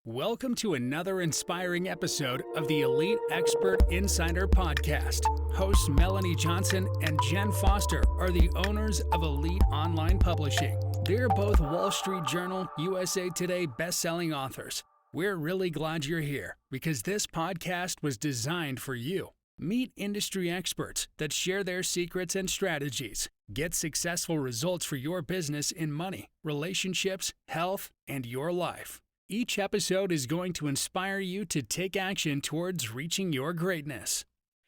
Welcome to another inspiring episode of the Elite Expert Insider Podcast. Hosts Melanie Johnson and Jenn Foster are the owners of Elite Online Publishing. They're both Wall Street Journal, USA Today best-selling authors. We're really glad you're here because this podcast was designed for you. Meet industry experts that share their secrets and strategies. Get successful results for your business in money, relationships, health, and your life. Each episode is going to inspire you to take action towards reaching your greatness.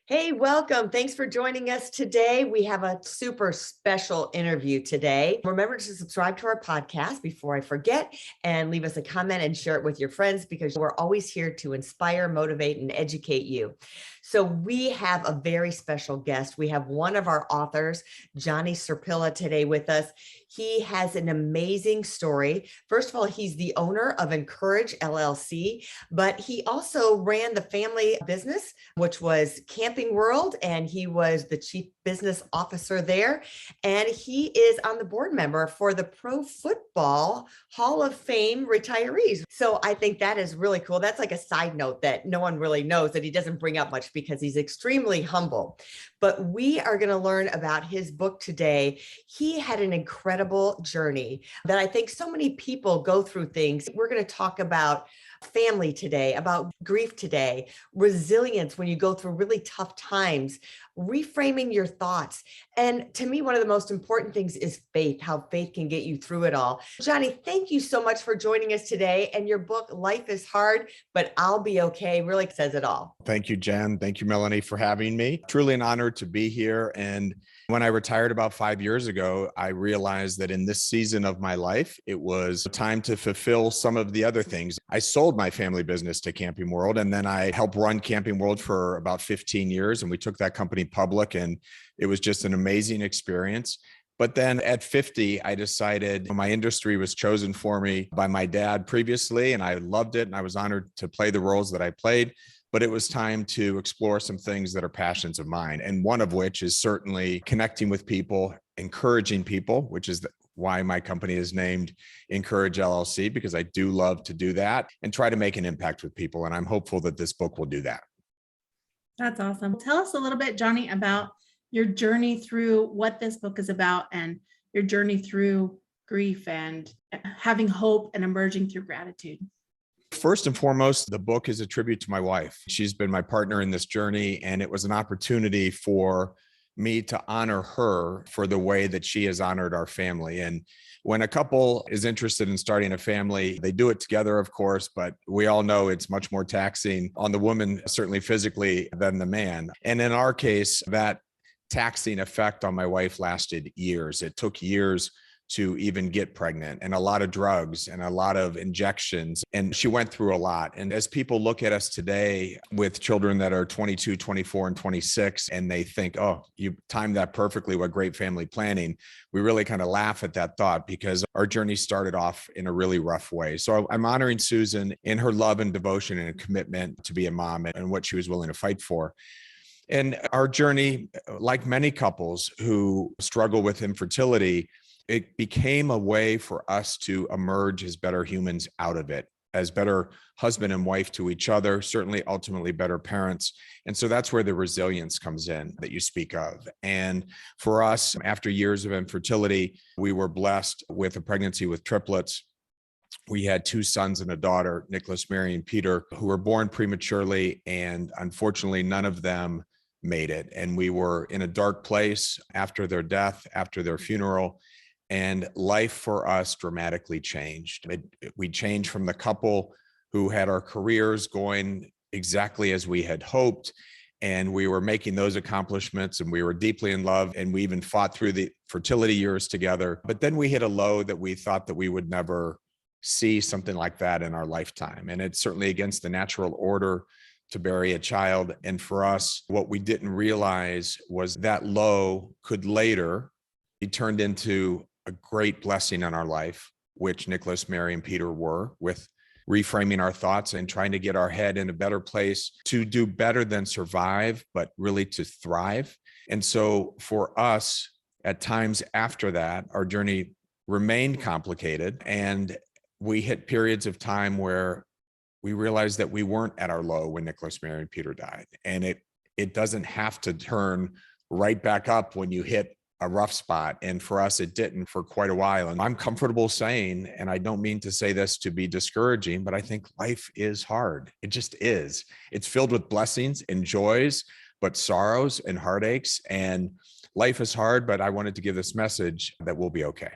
Hey, welcome. Thanks for joining us today. We have a super special interview today. Remember to subscribe to our podcast before I forget, and leave us a comment and share it with your friends because we're always here to inspire, motivate, and educate you. So we have a very special guest. We have one of our authors, Johnny Sirpilla, today with us. He has an amazing story. First of all, he's the owner of Encourage LLC, but he also ran the family business, which was Camping World, and he was the chief business officer there. And he is on the board member for the Pro Football Hall of Fame retirees. So I think that is really cool. That's like a side note that no one really knows that he doesn't bring up much because he's extremely humble. But we are going to learn about his book today. He had an incredible journey that I think so many people go through things. We're going to talk about family today, about grief today, resilience when you go through really tough times, reframing your thoughts. And to me, one of the most important things is faith, how faith can get you through it all. Johnny, thank you so much for joining us today. And your book, Life is Hard, but I'll Be Okay, really says it all. Thank you, Jen. Thank you, Melanie, for having me. Truly an honor to be here. And when I retired about 5 years ago, I realized that in this season of my life, it was time to fulfill some of the other things. I sold my family business to Camping World, and then I helped run Camping World for about 15 years. And we took that company public, and it was just an amazing experience. But then at 50, I decided my industry was chosen for me by my dad previously, and I loved it. And I was honored to play the roles that I played. But it was time to explore some things that are passions of mine. And one of which is certainly connecting with people, encouraging people, which is why my company is named Encourage LLC, because I do love to do that and try to make an impact with people. And I'm hopeful that this book will do that. That's awesome. Tell us a little bit, Johnny, about your journey through what this book is about and your journey through grief and having hope and emerging through gratitude. First and foremost, the book is a tribute to my wife. She's been my partner in this journey, and it was an opportunity for me to honor her for the way that she has honored our family. And when a couple is interested in starting a family, they do it together, of course, but we all know it's much more taxing on the woman, certainly physically, than the man. And in our case, that taxing effect on my wife lasted years. It took years to even get pregnant, and a lot of drugs and a lot of injections. And she went through a lot. And as people look at us today with children that are 22, 24, and 26, and they think, oh, you timed that perfectly, what great family planning. We really kind of laugh at that thought because our journey started off in a really rough way. So I'm honoring Susan in her love and devotion and commitment to be a mom and what she was willing to fight for. And our journey, like many couples who struggle with infertility, it became a way for us to emerge as better humans out of it, as better husband and wife to each other, certainly ultimately better parents. And so that's where the resilience comes in that you speak of. And for us, after years of infertility, we were blessed with a pregnancy with triplets. We had 2 sons and a daughter, Nicholas, Mary, and Peter, who were born prematurely. And unfortunately, none of them made it. And we were in a dark place after their death, after their funeral. And life for us dramatically changed. We changed from the couple who had our careers going exactly as we had hoped. And we were making those accomplishments, and we were deeply in love. And we even fought through the fertility years together. But then we hit a low that we thought that we would never see something like that in our lifetime. And it's certainly against the natural order to bury a child. And for us, what we didn't realize was that low could later be turned into a great blessing in our life, which Nicholas, Mary, and Peter were, with reframing our thoughts and trying to get our head in a better place to do better than survive, but really to thrive. And so for us, at times after that, our journey remained complicated, and we hit periods of time where we realized that we weren't at our low when Nicholas, Mary, and Peter died. And it doesn't have to turn right back up when you hit a rough spot. And for us, it didn't for quite a while. And I'm comfortable saying, and I don't mean to say this to be discouraging, but I think life is hard. It just is. It's filled with blessings and joys, but sorrows and heartaches. And life is hard, but I wanted to give this message that we'll be okay.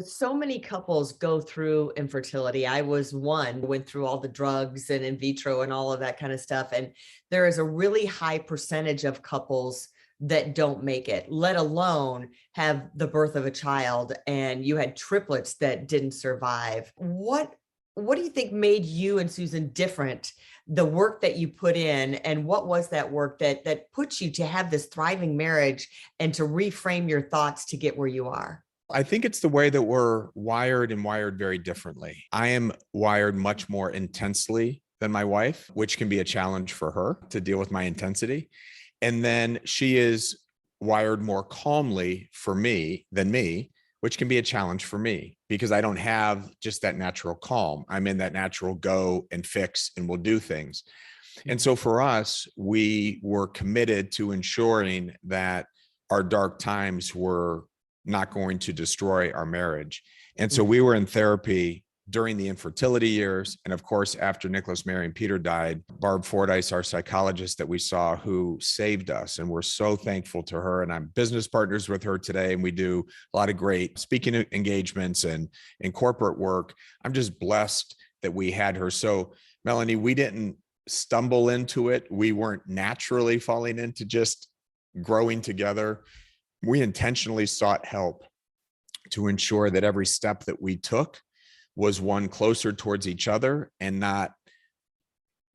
So many couples go through infertility. I was one, went through all the drugs and in vitro and all of that kind of stuff. And there is a really high percentage of couples that don't make it, let alone have the birth of a child. And you had triplets that didn't survive. What do you think made you and Susan different? The work that you put in, and what was that work that puts you to have this thriving marriage and to reframe your thoughts to get where you are? I think it's the way that we're wired and wired very differently. I am wired much more intensely than my wife, which can be a challenge for her to deal with my intensity. And then she is wired more calmly for me than me, which can be a challenge for me because I don't have just that natural calm. I'm in that natural go and fix and we'll do things. And so for us, we were committed to ensuring that our dark times were not going to destroy our marriage. And so we were in therapy during the infertility years. And of course, after Nicholas, Mary, and Peter died, Barb Fordyce, our psychologist that we saw, who saved us. And we're so thankful to her. And I'm business partners with her today. And we do a lot of great speaking engagements and corporate work. I'm just blessed that we had her. So Melanie, we didn't stumble into it. We weren't naturally falling into just growing together. We intentionally sought help to ensure that every step that we took was one closer towards each other and not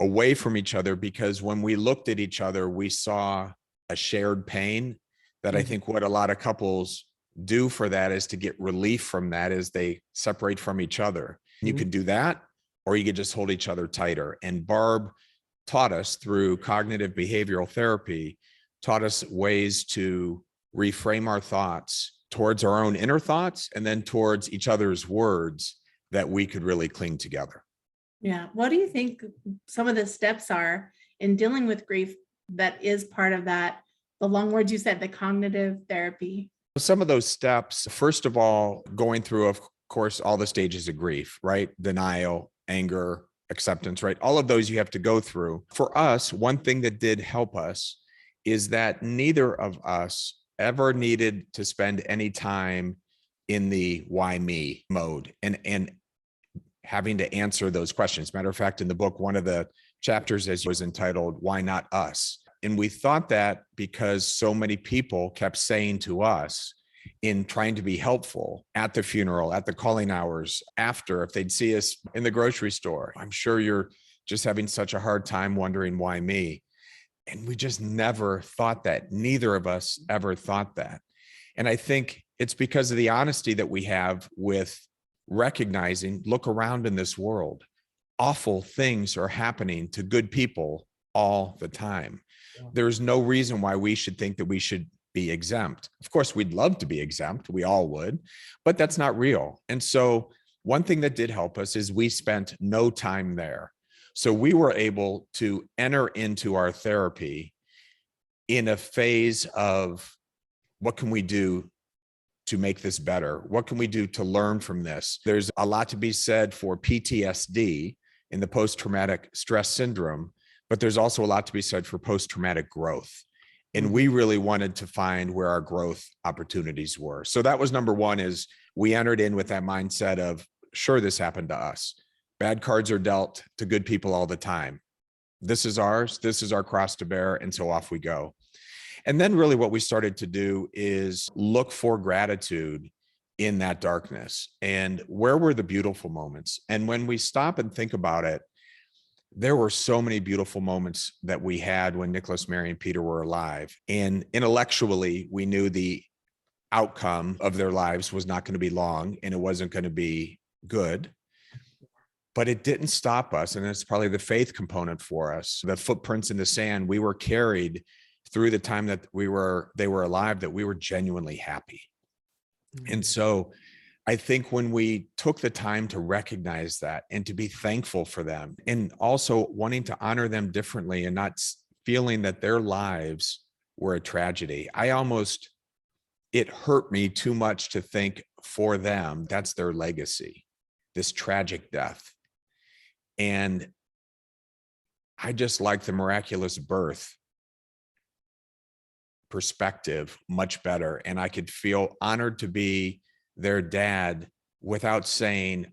away from each other, because when we looked at each other, we saw a shared pain that I think what a lot of couples do for that is to get relief from that as they separate from each other. You could do that, or you could just hold each other tighter. And Barb taught us through cognitive behavioral therapy, taught us ways to reframe our thoughts towards our own inner thoughts and then towards each other's words that we could really cling together. Yeah. What do you think some of the steps are in dealing with grief that is part of that, the long words you said, the cognitive therapy? Some of those steps, first of all, going through, of course, all the stages of grief, right? Denial, anger, acceptance, right? All of those you have to go through. For us, one thing that did help us is that neither of us ever needed to spend any time in the why me mode and having to answer those questions. Matter of fact, in the book, one of the chapters was entitled, Why Not Us? And we thought that because so many people kept saying to us in trying to be helpful at the funeral, at the calling hours, after, if they'd see us in the grocery store, I'm sure you're just having such a hard time wondering why me. And we just never thought that. Neither of us ever thought that. And I think it's because of the honesty that we have with recognizing, look around in this world. Awful things are happening to good people all the time. There's no reason why we should think that we should be exempt. Of course, we'd love to be exempt. We all would, but that's not real. And so one thing that did help us is we spent no time there. So we were able to enter into our therapy in a phase of what can we do to make this better? What can we do to learn from this? There's a lot to be said for PTSD in the post-traumatic stress syndrome, but there's also a lot to be said for post-traumatic growth. And we really wanted to find where our growth opportunities were. So that was number one, is we entered in with that mindset of, sure, this happened to us. Bad cards are dealt to good people all the time. This is ours. This is our cross to bear. And so off we go. And then really what we started to do is look for gratitude in that darkness. And where were the beautiful moments? And when we stop and think about it, there were so many beautiful moments that we had when Nicholas, Mary, and Peter were alive. And intellectually, we knew the outcome of their lives was not going to be long and it wasn't going to be good. But it didn't stop us. And it's probably the faith component for us. The footprints in the sand, we were carried through the time that they were alive, that we were genuinely happy. And so I think when we took the time to recognize that and to be thankful for them, and also wanting to honor them differently and not feeling that their lives were a tragedy, it hurt me too much to think for them, that's their legacy, this tragic death. And I just like the miraculous birth perspective much better. And I could feel honored to be their dad without saying,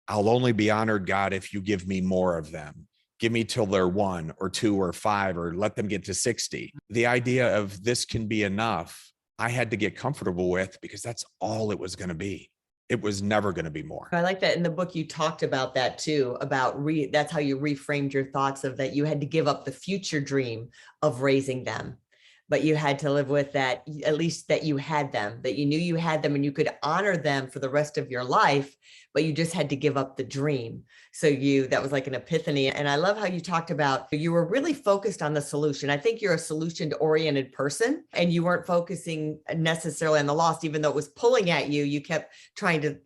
I'll only be honored, God, if you give me more of them. Give me till they're 1 or 2 or 5, or let them get to 60. The idea of this can be enough, I had to get comfortable with, because that's all it was going to be. It was never going to be more. I like that in the book, you talked about that too, about that's how you reframed your thoughts of that. You had to give up the future dream of raising them, but you had to live with that, at least that you had them, that you knew you had them and you could honor them for the rest of your life, but you just had to give up the dream. So that was like an epiphany. And I love how you talked about, you were really focused on the solution. I think you're a solution-oriented person, and you weren't focusing necessarily on the loss, even though it was pulling at you. You kept trying to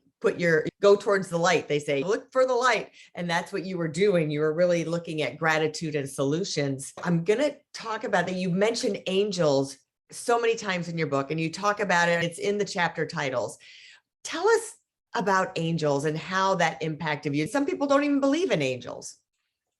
go towards the light. They say, look for the light. And that's what you were doing. You were really looking at gratitude and solutions. I'm going to talk about that. You mentioned angels so many times in your book, and you talk about it. It's in the chapter titles. Tell us about angels and how that impacted you. Some people don't even believe in angels.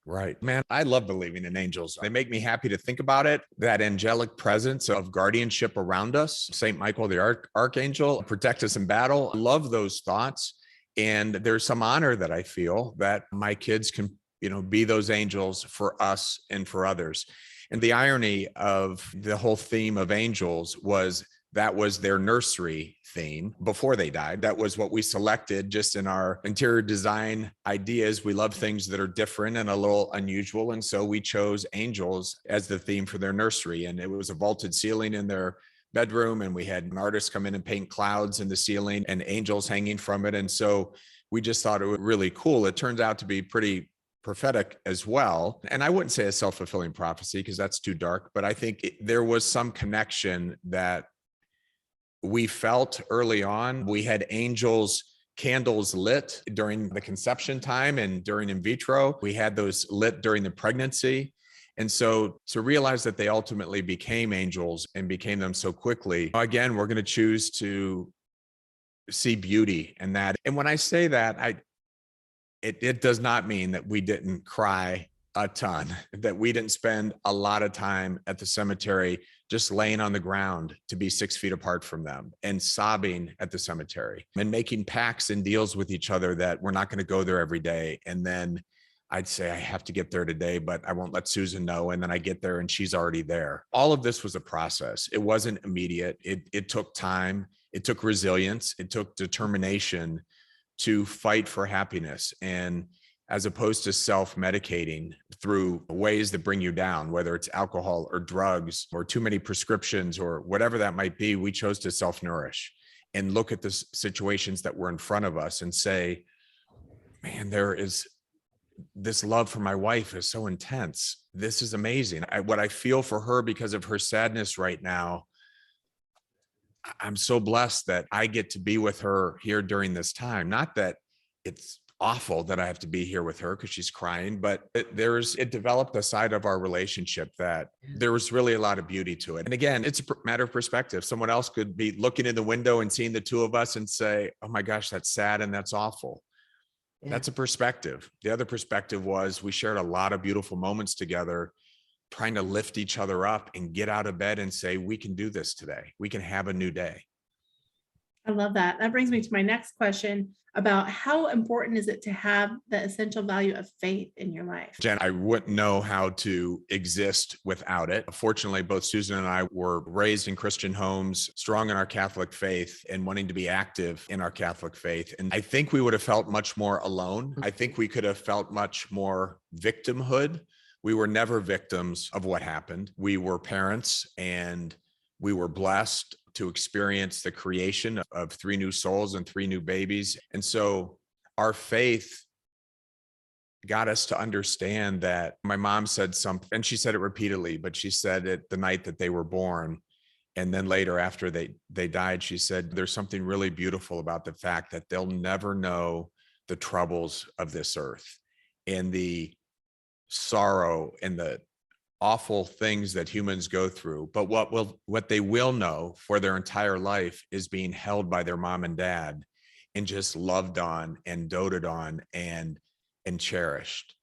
Right. Man, I love believing in angels. They make me happy to think about it. That angelic presence of guardianship around us, St. Michael, the archangel, protect us in battle. I love those thoughts. And there's some honor that I feel that my kids can, be those angels for us and for others. And the irony of the whole theme of angels was that was their nursery theme before they died. That was what we selected just in our interior design ideas. We love things that are different and a little unusual. And so we chose angels as the theme for their nursery. And it was a vaulted ceiling in their bedroom. And we had an artist come in and paint clouds in the ceiling and angels hanging from it. And so we just thought it was really cool. It turns out to be pretty prophetic as well. And I wouldn't say a self-fulfilling prophecy, because that's too dark, but I think there was some connection that we felt early on. We had angels candles lit during the conception time and during in vitro. We had those lit during the pregnancy. And so to realize that they ultimately became angels and became them so quickly, again, we're going to choose to see beauty in that. And when I say that, it does not mean that we didn't cry a ton, that we didn't spend a lot of time at the cemetery just laying on the ground to be 6 feet apart from them and sobbing at the cemetery and making pacts and deals with each other that we're not going to go there every day. And then I'd say, I have to get there today, but I won't let Susan know. And then I get there and she's already there. All of this was a process. It wasn't immediate. It took time. It took resilience. It took determination to fight for happiness. And as opposed to self-medicating through ways that bring you down, whether it's alcohol or drugs or too many prescriptions or whatever that might be, we chose to self-nourish and look at the situations that were in front of us and say, man, there is this love for my wife is so intense. This is amazing. What I feel for her because of her sadness right now, I'm so blessed that I get to be with her here during this time. Not that it's awful that I have to be here with her because she's crying, but it developed a side of our relationship that there was really a lot of beauty to it. And again, it's a matter of perspective. Someone else could be looking in the window and seeing the two of us and say, oh my gosh, that's sad and that's awful. Yeah. That's a perspective. The other perspective was we shared a lot of beautiful moments together, trying to lift each other up and get out of bed and say, we can do this today. We can have a new day. I love that. That brings me to my next question about how important is it to have the essential value of faith in your life? Jen, I wouldn't know how to exist without it. Fortunately, both Susan and I were raised in Christian homes, strong in our Catholic faith and wanting to be active in our Catholic faith. And I think we would have felt much more alone. I think we could have felt much more victimhood. We were never victims of what happened. We were parents and we were blessed to experience the creation of 3 new souls and 3 new babies. And so our faith got us to understand that my mom said something, and she said it repeatedly, but she said it the night that they were born. And then later, after they died, she said, there's something really beautiful about the fact that they'll never know the troubles of this earth and the sorrow and the awful things that humans go through. But what they will know for their entire life is being held by their mom and dad and just loved on and doted on and cherished.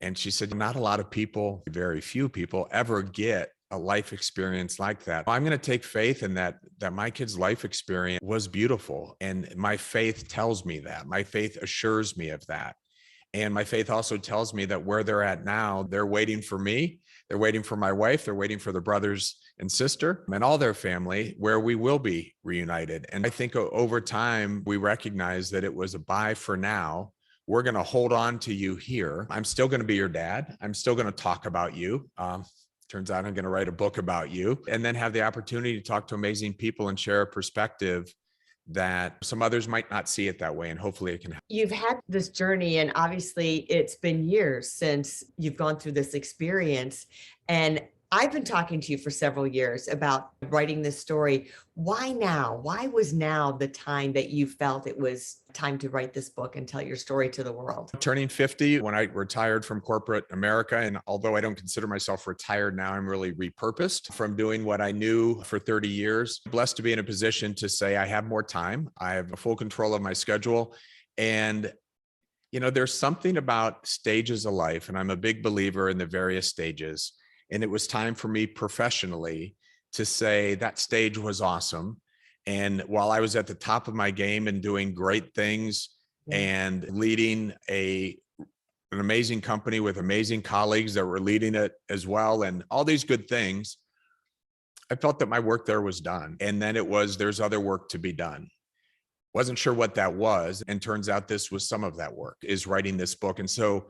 And she said, not a lot of people, very few people ever get a life experience like that. I'm going to take faith in that my kid's life experience was beautiful. And my faith tells me that. My faith assures me of that. And my faith also tells me that where they're at now, they're waiting for me. They're waiting for my wife. They're waiting for their brothers and sister and all their family, where we will be reunited. And I think over time, we recognize that it was a bye for now. We're going to hold on to you here. I'm still going to be your dad. I'm still going to talk about you. Turns out I'm going to write a book about you, and then have the opportunity to talk to amazing people and share a perspective that some others might not see it that way. And hopefully it can help. You've had this journey, and obviously it's been years since you've gone through this experience. And I've been talking to you for several years about writing this story. Why now? Why was now the time that you felt it was time to write this book and tell your story to the world? Turning 50 when I retired from corporate America. And although I don't consider myself retired now, I'm really repurposed from doing what I knew for 30 years. Blessed to be in a position to say I have more time. I have full control of my schedule. And there's something about stages of life, and I'm a big believer in the various stages. And it was time for me professionally to say that stage was awesome. And while I was at the top of my game and doing great things and leading an amazing company with amazing colleagues that were leading it as well, and all these good things, I felt that my work there was done. And then there's other work to be done. Wasn't sure what that was. And turns out this was some of that work, is writing this book. And so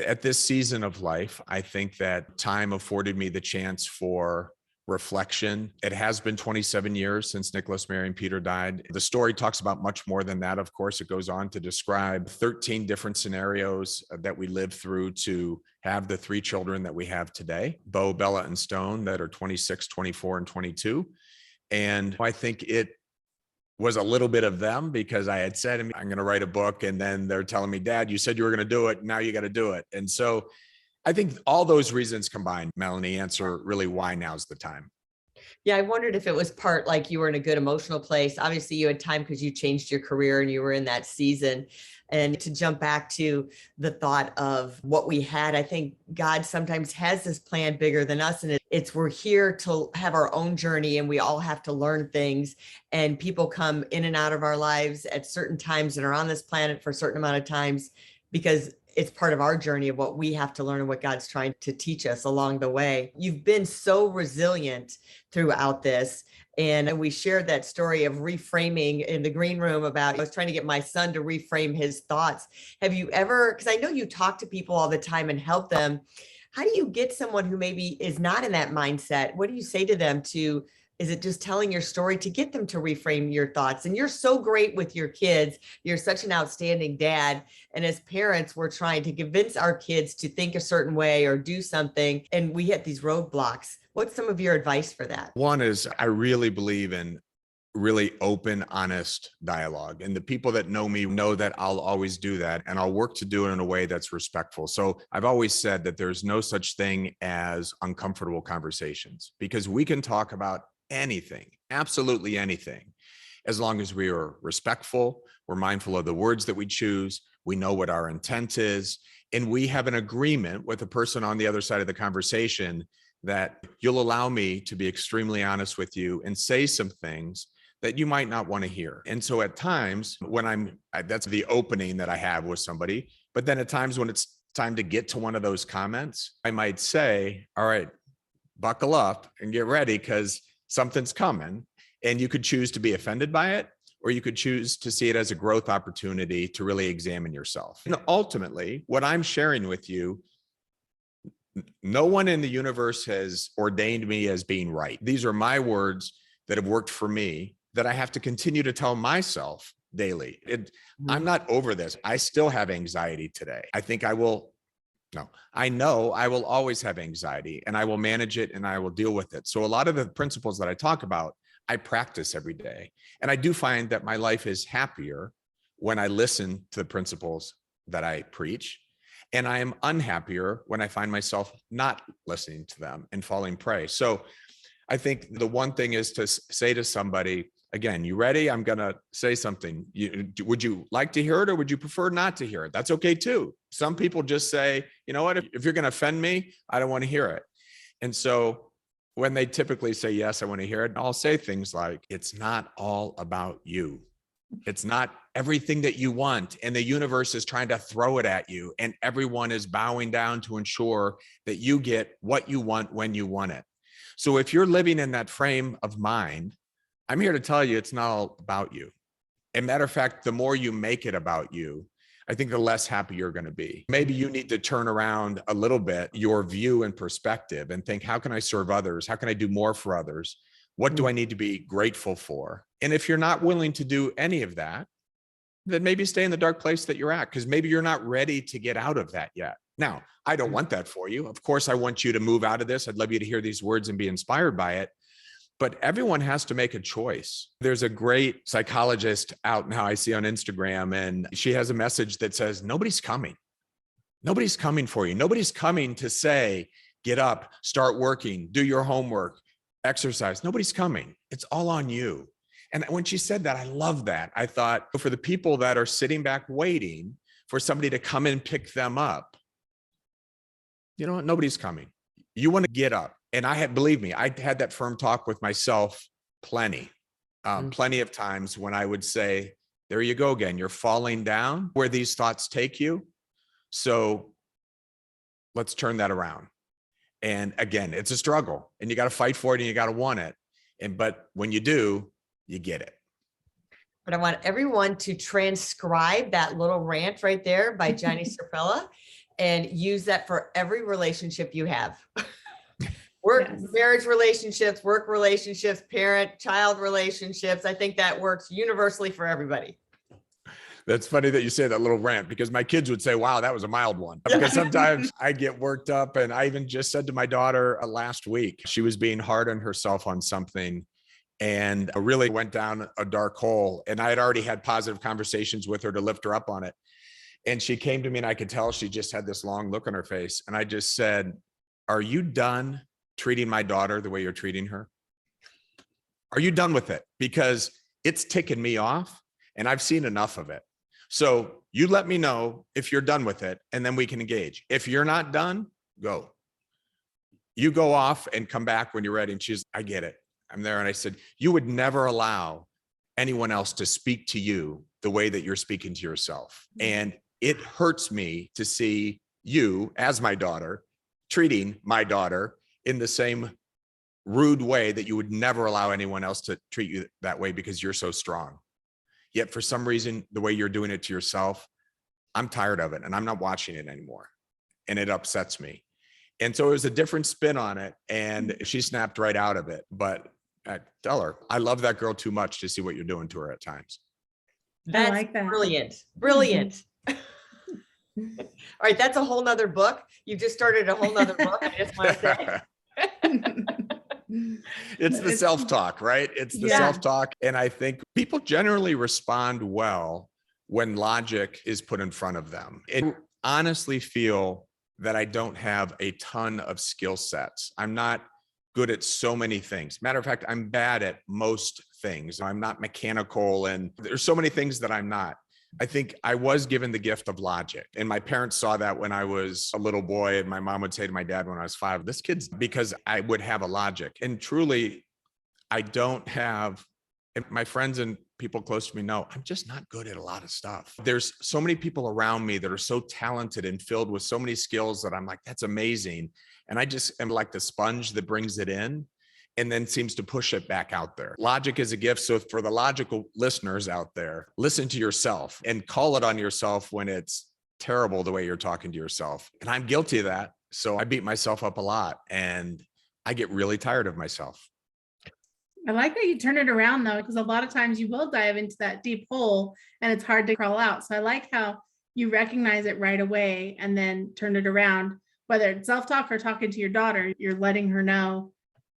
at this season of life, I think that time afforded me the chance for reflection. It has been 27 years since Nicholas, Mary, and Peter died. The story talks about much more than that. Of course, it goes on to describe 13 different scenarios that we lived through to have the 3 children that we have today, Bo, Bella, and Stone, that are 26, 24, and 22. And I think it was a little bit of them, because I had said, I'm going to write a book. And then they're telling me, Dad, you said you were going to do it. Now you got to do it. And so I think all those reasons combined, Melanie, answer really why now's the time. Yeah, I wondered if it was part like you were in a good emotional place. Obviously, you had time because you changed your career and you were in that season. And to jump back to the thought of what we had, I think God sometimes has this plan bigger than us. And we're here to have our own journey, and we all have to learn things. And people come in and out of our lives at certain times and are on this planet for a certain amount of times, because it's part of our journey of what we have to learn and what God's trying to teach us along the way. You've been so resilient throughout this. And we shared that story of reframing in the green room about, I was trying to get my son to reframe his thoughts. Have you ever, because I know you talk to people all the time and help them. How do you get someone who maybe is not in that mindset? What do you say to them is it just telling your story to get them to reframe your thoughts? And you're so great with your kids. You're such an outstanding dad. And as parents, we're trying to convince our kids to think a certain way or do something, and we hit these roadblocks. What's some of your advice for that? One is, I really believe in really open, honest dialogue. And the people that know me know that I'll always do that. And I'll work to do it in a way that's respectful. So I've always said that there's no such thing as uncomfortable conversations, because we can talk about anything, absolutely anything, as long as we are respectful, we're mindful of the words that we choose, we know what our intent is, and we have an agreement with the person on the other side of the conversation that you'll allow me to be extremely honest with you and say some things that you might not want to hear. And so at times when that's the opening that I have with somebody, but then at times when it's time to get to one of those comments, I might say, all right, buckle up and get ready, because something's coming. And you could choose to be offended by it, or you could choose to see it as a growth opportunity to really examine yourself. And ultimately, what I'm sharing with you, no one in the universe has ordained me as being right. These are my words that have worked for me, that I have to continue to tell myself daily. I'm not over this. I still have anxiety today. I think I will No, I know I will always have anxiety and I will manage it and I will deal with it. So a lot of the principles that I talk about, I practice every day. And I do find that my life is happier when I listen to the principles that I preach. And I am unhappier when I find myself not listening to them and falling prey. So I think the one thing is to say to somebody, again, you ready? I'm going to say something. Would you like to hear it or would you prefer not to hear it? That's okay too. Some people just say, you know what, if you're going to offend me, I don't want to hear it. And so when they typically say, yes, I want to hear it, I'll say things like, it's not all about you. It's not everything that you want. And the universe is trying to throw it at you. And everyone is bowing down to ensure that you get what you want when you want it. So if you're living in that frame of mind, I'm here to tell you it's not all about you. And matter of fact, the more you make it about you, I think the less happy you're going to be. Maybe you need to turn around a little bit your view and perspective and think, how can I serve others? How can I do more for others? What do I need to be grateful for? And if you're not willing to do any of that, then maybe stay in the dark place that you're at, because maybe you're not ready to get out of that yet. Now, I don't want that for you. Of course, I want you to move out of this. I'd love you to hear these words and be inspired by it. But everyone has to make a choice. There's a great psychologist out now I see on Instagram, and she has a message that says, nobody's coming. Nobody's coming for you. Nobody's coming to say, get up, start working, do your homework, exercise. Nobody's coming. It's all on you. And when she said that, I love that. I thought, for the people that are sitting back waiting for somebody to come and pick them up, you know what? Nobody's coming. You want to get up. And believe me, I had that firm talk with myself plenty of times when I would say, there you go again. You're falling down where these thoughts take you. So let's turn that around. And again, it's a struggle and you got to fight for it and you got to want it. But when you do, you get it. But I want everyone to transcribe that little rant right there by Johnny Sirpilla and use that for every relationship you have. Marriage relationships, work relationships, parent-child relationships. I think that works universally for everybody. That's funny that you say that little rant, because my kids would say, wow, that was a mild one. Because sometimes I get worked up, and I even just said to my daughter last week, she was being hard on herself on something and really went down a dark hole. And I had already had positive conversations with her to lift her up on it. And she came to me and I could tell she just had this long look on her face. And I just said, are you done treating my daughter the way you're treating her? Are you done with it? Because it's ticking me off and I've seen enough of it. So you let me know if you're done with it and then we can engage. If you're not done, go. You go off and come back when you're ready. And she's, I get it. I'm there. And I said, you would never allow anyone else to speak to you the way that you're speaking to yourself. And it hurts me to see you as my daughter treating my daughter in the same rude way that you would never allow anyone else to treat you that way because you're so strong. Yet for some reason, the way you're doing it to yourself, I'm tired of it and I'm not watching it anymore. And it upsets me. And so it was a different spin on it. And she snapped right out of it. But I tell her, I love that girl too much to see what you're doing to her at times. That's I like that. Brilliant. Brilliant. All right. That's a whole nother book. You just started a whole nother book. I just want to say. It's the self-talk, right? It's the self-talk. And I think people generally respond well when logic is put in front of them. And honestly feel that I don't have a ton of skill sets. I'm not good at so many things. Matter of fact, I'm bad at most things. I'm not mechanical, and there's so many things that I'm not. I think I was given the gift of logic, and my parents saw that when I was a little boy, and my mom would say to my dad when I was 5, this kid's, because I would have a logic. And truly, I don't have, and my friends and people close to me know, I'm just not good at a lot of stuff. There's so many people around me that are so talented and filled with so many skills that I'm like, that's amazing. And I just am like the sponge that brings it in and then seems to push it back out there. Logic is a gift. So for the logical listeners out there, listen to yourself and call it on yourself when it's terrible the way you're talking to yourself. And I'm guilty of that. So I beat myself up a lot and I get really tired of myself. I like that you turn it around though, because a lot of times you will dive into that deep hole and it's hard to crawl out. So I like how you recognize it right away and then turn it around, whether it's self-talk or talking to your daughter, you're letting her know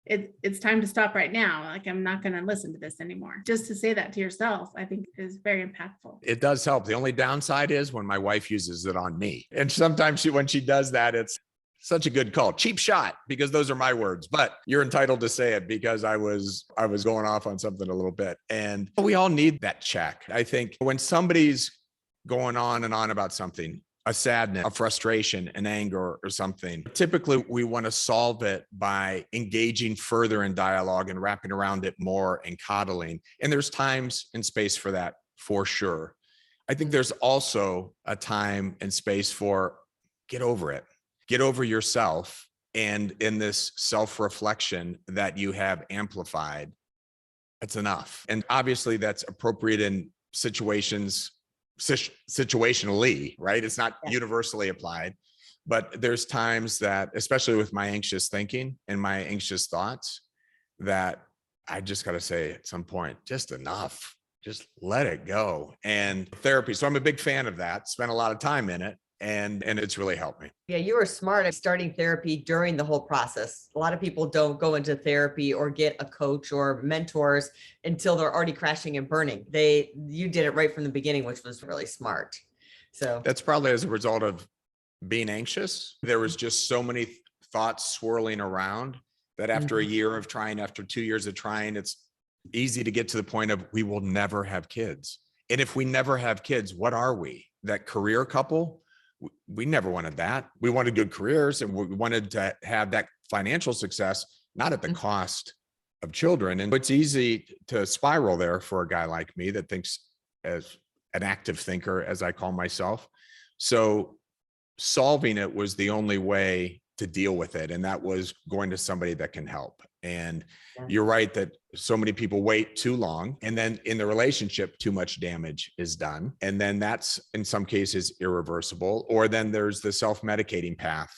it's time to stop right now. Like, I'm not going to listen to this anymore. Just to say that to yourself, I think is very impactful. It does help. The only downside is when my wife uses it on me. And sometimes when she does that, it's such a good call. Cheap shot, because those are my words, but you're entitled to say it because I was going off on something a little bit. And we all need that check. I think when somebody's going on and on about something, a sadness, a frustration, an anger or something, typically we want to solve it by engaging further in dialogue and wrapping around it more and coddling. And there's times and space for that, for sure. I think there's also a time and space for get over it, get over yourself. And in this self-reflection that you have amplified, that's enough. And obviously that's appropriate in situationally, right? It's not universally applied, but there's times that, especially with my anxious thinking and my anxious thoughts, that I just got to say at some point, just enough, just let it go. And therapy. So I'm a big fan of that, spent a lot of time in it. And it's really helped me. Yeah, you were smart at starting therapy during the whole process. A lot of people don't go into therapy or get a coach or mentors until they're already crashing and burning. You did it right from the beginning, which was really smart. So that's probably as a result of being anxious. There was just so many thoughts swirling around that after a year of trying, after 2 years of trying, it's easy to get to the point of we will never have kids. And if we never have kids, what are we? That career couple? We never wanted that. We wanted good careers and we wanted to have that financial success, not at the cost of children. And it's easy to spiral there for a guy like me that thinks as an active thinker, as I call myself. So solving it was the only way to deal with it. And that was going to somebody that can help. And you're right that so many people wait too long. And then in the relationship, too much damage is done. And then that's in some cases irreversible. Or then there's the self-medicating path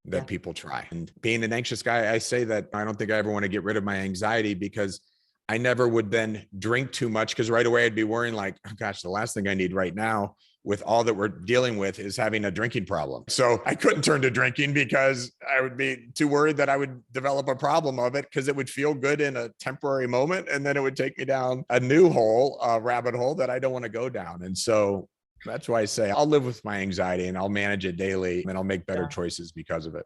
that people try. And being an anxious guy, I say that I don't think I ever want to get rid of my anxiety because I never would then drink too much, because right away I'd be worrying like, oh gosh, the last thing I need right now with all that we're dealing with is having a drinking problem. So I couldn't turn to drinking because I would be too worried that I would develop a problem of it, because it would feel good in a temporary moment. And then it would take me down a new hole, a rabbit hole that I don't want to go down. And so that's why I say I'll live with my anxiety and I'll manage it daily and I'll make better choices because of it.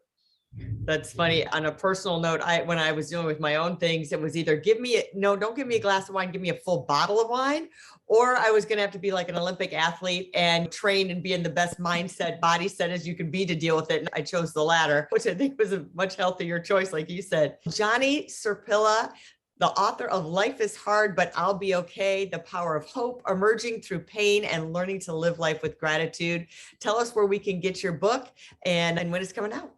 That's funny. On a personal note, when I was dealing with my own things, it was either don't give me a glass of wine, give me a full bottle of wine, or I was going to have to be like an Olympic athlete and train and be in the best mindset, body set as you could be to deal with it. And I chose the latter, which I think was a much healthier choice, like you said. Johnny Sirpilla, the author of Life is Hard, But I'll Be Okay, The Power of Hope, Emerging Through Pain and Learning to Live Life with Gratitude. Tell us where we can get your book and when it's coming out.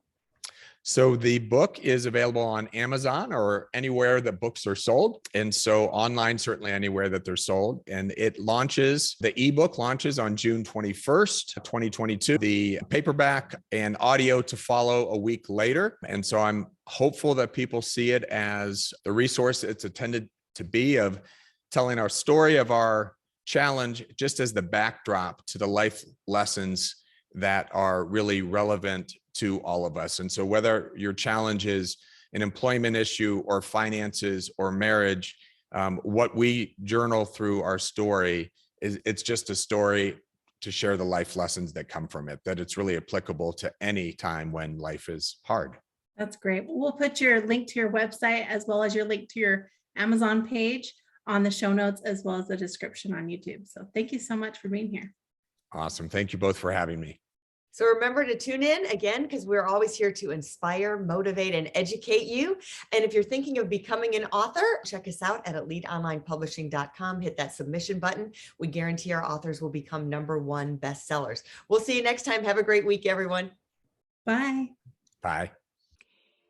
So the book is available on Amazon or anywhere that books are sold. And so online, certainly anywhere that they're sold. And the ebook launches on June 21st, 2022. The paperback and audio to follow a week later. And so I'm hopeful that people see it as the resource it's intended to be, of telling our story of our challenge, just as the backdrop to the life lessons that are really relevant to all of us. And so whether your challenge is an employment issue or finances or marriage, what we journal through our story it's just a story to share the life lessons that come from it, that it's really applicable to any time when life is hard. That's great. We'll put your link to your website as well as your link to your Amazon page on the show notes, as well as the description on YouTube. So thank you so much for being here. Awesome. Thank you both for having me. So remember to tune in again, because we're always here to inspire, motivate, and educate you. And if you're thinking of becoming an author, check us out at eliteonlinepublishing.com. Hit that submission button. We guarantee our authors will become #1 bestsellers. We'll see you next time. Have a great week, everyone. Bye. Bye.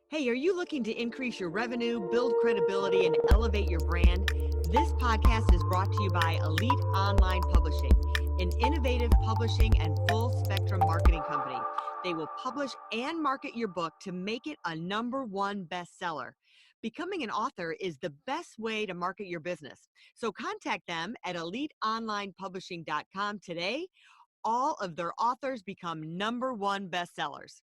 Hey, are you looking to increase your revenue, build credibility, and elevate your brand? This podcast is brought to you by Elite Online Publishing, an innovative publishing and full spectrum marketing company. They will publish and market your book to make it a #1 bestseller. Becoming an author is the best way to market your business. So contact them at eliteonlinepublishing.com today, all of their authors become #1 bestsellers.